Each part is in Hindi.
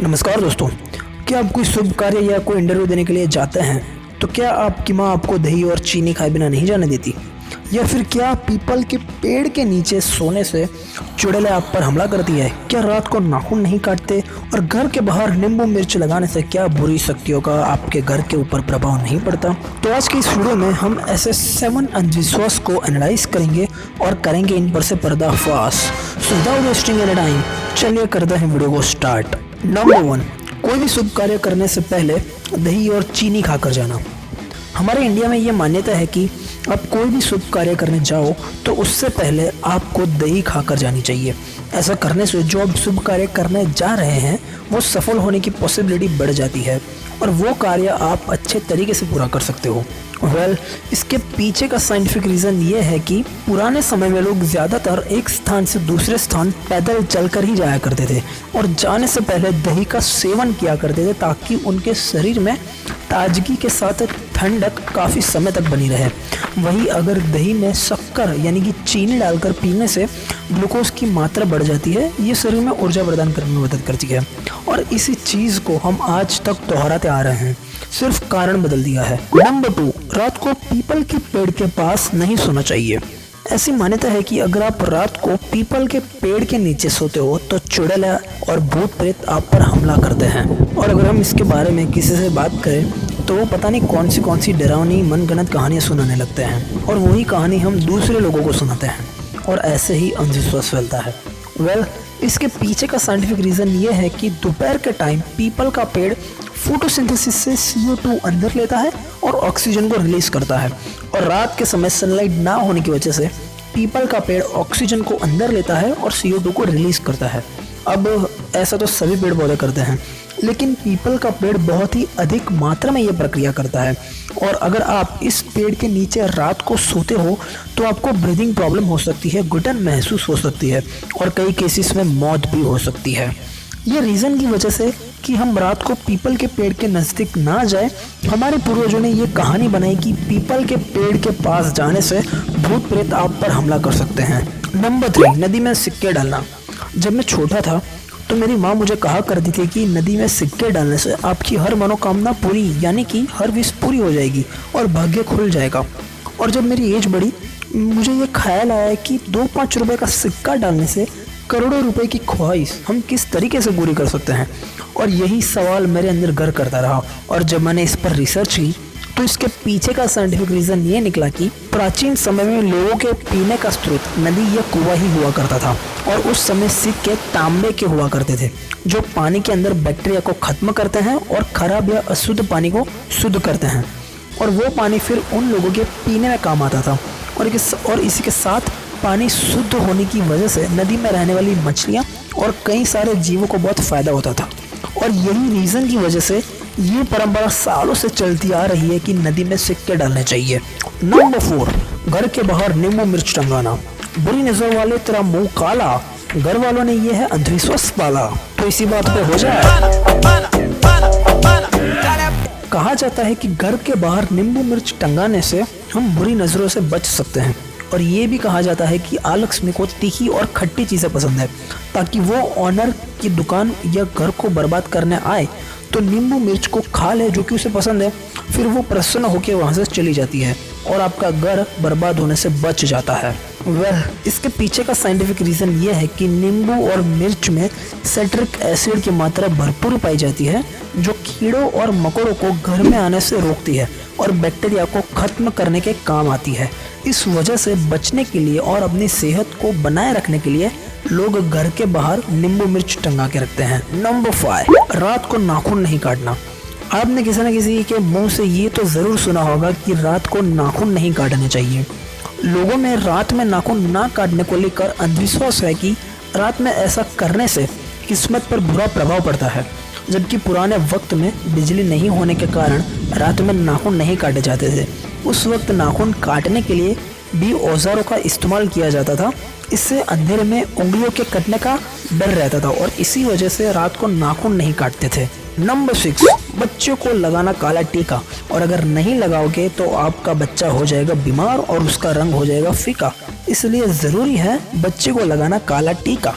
नमस्कार दोस्तों। क्या आप कोई शुभ कार्य या कोई इंटरव्यू देने के लिए जाते हैं तो क्या आपकी माँ आपको दही और चीनी खाए बिना नहीं जाने देती? या फिर क्या पीपल के पेड़ के नीचे सोने से चुड़ैलें आप पर हमला करती है? क्या रात को नाखून नहीं काटते और घर के बाहर नींबू मिर्च लगाने से क्या बुरी शक्तियों का आपके घर के ऊपर प्रभाव नहीं पड़ता? तो आज की इस वीडियो में हम ऐसे 7 अंधविश्वास को एनालाइज करेंगे और करेंगे इन पर से पर्दाफाश। So without wasting any time चलिए करते हैं वीडियो को स्टार्ट। नंबर 1, कोई भी शुभ कार्य करने से पहले दही और चीनी खाकर जाना। हमारे इंडिया में ये मान्यता है कि आप कोई भी शुभ कार्य करने जाओ तो उससे पहले आपको दही खाकर जानी चाहिए। ऐसा करने से जो आप शुभ कार्य करने जा रहे हैं वो सफल होने की पॉसिबिलिटी बढ़ जाती है और वो कार्य आप अच्छे तरीके से पूरा कर सकते हो। इसके पीछे का साइंटिफिक रीज़न ये है कि पुराने समय में लोग ज़्यादातर एक स्थान से दूसरे स्थान पैदल चलकर ही जाया करते थे और जाने से पहले दही का सेवन किया करते थे ताकि उनके शरीर में ताजगी के साथ ठंडक काफ़ी समय तक बनी रहे। वहीं अगर दही में शक्कर यानी कि चीनी डालकर पीने से ग्लूकोज की मात्रा बढ़ जाती है, ये शरीर में ऊर्जा प्रदान करने में मदद करती है और इसी चीज़ को हम आज तक दोहराते आ रहे हैं, सिर्फ कारण बदल दिया है। नंबर 2, रात को पीपल के पेड़ के पास नहीं सोना चाहिए। ऐसी मान्यता है कि अगर आप रात को पीपल के पेड़ के नीचे सोते हो तो चुड़ैल और भूत प्रेत आप पर हमला करते हैं। और अगर हम इसके बारे में किसी से बात करें तो वो पता नहीं कौन सी डरावनी मनगढ़ंत कहानियाँ सुनाने लगते हैं और वही कहानी हम दूसरे लोगों को सुनाते हैं और ऐसे ही अंधविश्वास फैलता है। इसके पीछे का साइंटिफिक रीज़न ये है कि दोपहर के टाइम पीपल का पेड़ फोटोसिंथेसिस से CO2 अंदर लेता है और ऑक्सीजन को रिलीज करता है और रात के समय सनलाइट ना होने की वजह से पीपल का पेड़ ऑक्सीजन को अंदर लेता है और CO2 को रिलीज करता है। अब ऐसा तो सभी पेड़ पौधे करते हैं, लेकिन पीपल का पेड़ बहुत ही अधिक मात्रा में ये प्रक्रिया करता है और अगर आप इस पेड़ के नीचे रात को सोते हो तो आपको ब्रीदिंग प्रॉब्लम हो सकती है, घुटन महसूस हो सकती है और कई केसेस में मौत भी हो सकती है। ये रीज़न की वजह से कि हम रात को पीपल के पेड़ के नज़दीक ना जाए, हमारे पूर्वजों ने ये कहानी बनाई कि पीपल के पेड़ के पास जाने से भूत प्रेत आप पर हमला कर सकते हैं। नंबर 3, नदी में सिक्के डालना। जब मैं छोटा था तो मेरी माँ मुझे कहा करती थी कि नदी में सिक्के डालने से आपकी हर मनोकामना पूरी यानी कि हर विश पूरी हो जाएगी और भाग्य खुल जाएगा। और जब मेरी एज बढ़ी मुझे ये ख्याल आया कि 2-5 रुपए का सिक्का डालने से करोड़ों रुपए की ख्वाहिश हम किस तरीके से पूरी कर सकते हैं। और यही सवाल मेरे अंदर घर करता रहा और जब मैंने इस पर रिसर्च की तो इसके पीछे का साइंटिफिक रीज़न ये निकला कि प्राचीन समय में लोगों के पीने का स्रोत नदी या कुआं ही हुआ करता था और उस समय सिक्के तांबे के हुआ करते थे जो पानी के अंदर बैक्टीरिया को खत्म करते हैं और खराब या अशुद्ध पानी को शुद्ध करते हैं और वो पानी फिर उन लोगों के पीने में काम आता था। और इसी के साथ पानी शुद्ध होने की वजह से नदी में रहने वाली मछलियाँ और कई सारे जीवों को बहुत फ़ायदा होता था और यही रीज़न की वजह से ये परंपरा सालों से चलती आ रही है कि नदी में सिक्के डालने चाहिए। नंबर 4, घर के बाहर नींबू मिर्च टंगाना। बुरी नजर वाले तेरा मुंह काला, घर वालों ने ये है अंधविश्वास पाला, तो इसी बात पे हो जाए। कहा जाता है कि घर के बाहर नींबू मिर्च टंगाने से हम बुरी नजरों से बच सकते हैं और ये भी कहा जाता है कि आलक्ष्मी को तीखी और खट्टी चीज़ें पसंद है ताकि वो ऑनर की दुकान या घर को बर्बाद करने आए तो नींबू मिर्च को खा ले जो कि उसे पसंद है, फिर वो प्रसन्न होकर वहाँ से चली जाती है और आपका घर बर्बाद होने से बच जाता है। इसके पीछे का साइंटिफिक रीज़न ये है कि नींबू और मिर्च में सिट्रिक एसिड की मात्रा भरपूर पाई जाती है जो कीड़ों और मकोड़ों को घर में आने से रोकती है और बैक्टीरिया को खत्म करने के काम आती है। इस वजह से बचने के लिए और अपनी सेहत को बनाए रखने के लिए लोग घर के बाहर नींबू मिर्च टंगा के रखते हैं। नंबर 5, रात को नाखून नहीं काटना। आपने किसी न किसी के मुंह से ये तो ज़रूर सुना होगा कि रात को नाखून नहीं काटने चाहिए। लोगों में रात में नाखून ना काटने को लेकर अंधविश्वास है कि रात में ऐसा करने से किस्मत पर बुरा प्रभाव पड़ता है, जबकि पुराने वक्त में बिजली नहीं होने के कारण रात में नाखून नहीं काटे जाते थे। उस वक्त नाखून काटने के लिए भी औजारों का इस्तेमाल किया जाता था। इससे अंधेरे में उंगलियों के कटने का डर रहता था और इसी वजह से रात को नाखून नहीं काटते थे। नंबर 6, बच्चों को लगाना काला टीका और अगर नहीं लगाओगे तो आपका बच्चा हो जाएगा बीमार और उसका रंग हो जाएगा फीका, इसलिए ज़रूरी है बच्चे को लगाना काला टीका।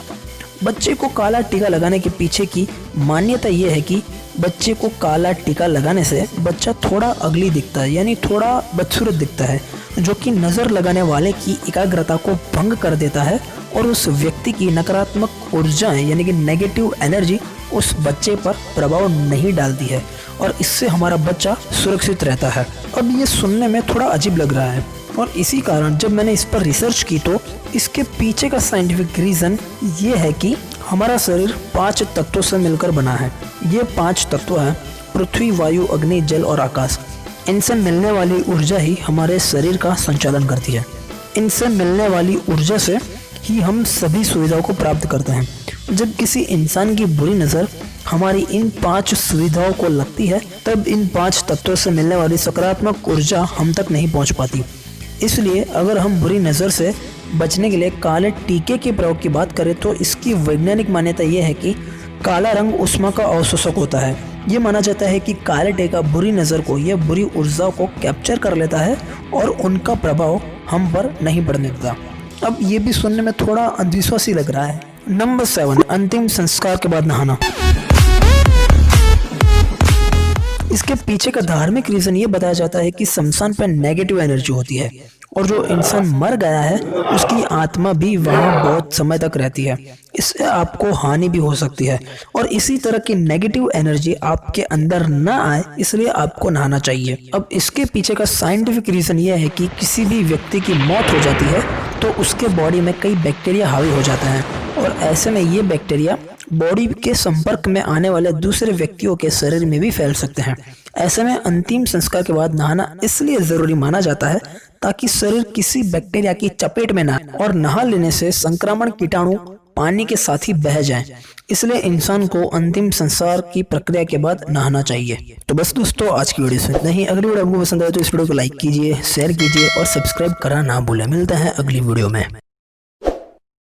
बच्चे को काला टीका लगाने के पीछे की मान्यता ये है कि बच्चे को काला टीका लगाने से बच्चा थोड़ा अगली दिखता है, यानी थोड़ा बदसूरत दिखता है, जो कि नज़र लगाने वाले की एकाग्रता को भंग कर देता है और उस व्यक्ति की नकारात्मक ऊर्जाएं यानी कि नेगेटिव एनर्जी उस बच्चे पर प्रभाव नहीं डालती है और इससे हमारा बच्चा सुरक्षित रहता है। अब ये सुनने में थोड़ा अजीब लग रहा है और इसी कारण जब मैंने इस पर रिसर्च की तो इसके पीछे का साइंटिफिक रीज़न ये है कि हमारा शरीर 5 तत्वों से मिलकर बना है। ये 5 तत्व हैं पृथ्वी, वायु, अग्नि, जल और आकाश। इनसे मिलने वाली ऊर्जा ही हमारे शरीर का संचालन करती है। इनसे मिलने वाली ऊर्जा से ही हम सभी सुविधाओं को प्राप्त करते हैं। जब किसी इंसान की बुरी नज़र हमारी इन 5 सुविधाओं को लगती है तब इन 5 तत्वों से मिलने वाली सकारात्मक ऊर्जा हम तक नहीं पहुंच पाती। इसलिए अगर हम बुरी नज़र से बचने के लिए काले टीके के प्रयोग की बात करें तो इसकी वैज्ञानिक मान्यता यह है कि काला रंग ऊष्मा का अवशोषक होता है। ये माना जाता है कि काला टीका बुरी नज़र को या बुरी ऊर्जाओं को कैप्चर कर लेता है और उनका प्रभाव हम पर नहीं पड़ने देता। अब ये भी सुनने में थोड़ा अंधविश्वासी लग रहा है। नंबर 7, अंतिम संस्कार के बाद नहाना। इसके पीछे का धार्मिक रीजन ये बताया जाता है कि शमशान पर नेगेटिव एनर्जी होती है और जो इंसान मर गया है उसकी आत्मा भी वहाँ बहुत समय तक रहती है। इससे आपको हानि भी हो सकती है और इसी तरह की नेगेटिव एनर्जी आपके अंदर न आए इसलिए आपको नहाना चाहिए। अब इसके पीछे का साइंटिफिक रीजन ये है कि किसी भी व्यक्ति की मौत हो जाती है तो उसके बॉडी में कई बैक्टीरिया हावी हो जाते हैं और ऐसे में ये बैक्टीरिया बॉडी के संपर्क में आने वाले दूसरे व्यक्तियों के शरीर में भी फैल सकते हैं। ऐसे में अंतिम संस्कार के बाद नहाना इसलिए जरूरी माना जाता है ताकि शरीर किसी बैक्टीरिया की चपेट में ना आए और नहा लेने से संक्रमण कीटाणु पानी के साथ ही बह जाएं। इसलिए इंसान को अंतिम संस्कार की प्रक्रिया के बाद नहाना चाहिए। तो बस दोस्तों, आज की वीडियो से इतना ही। अगली वीडियो आपको पसंद आए तो इस वीडियो को लाइक कीजिए, शेयर कीजिए और सब्सक्राइब करना ना भूलें। मिलते हैं अगली वीडियो में।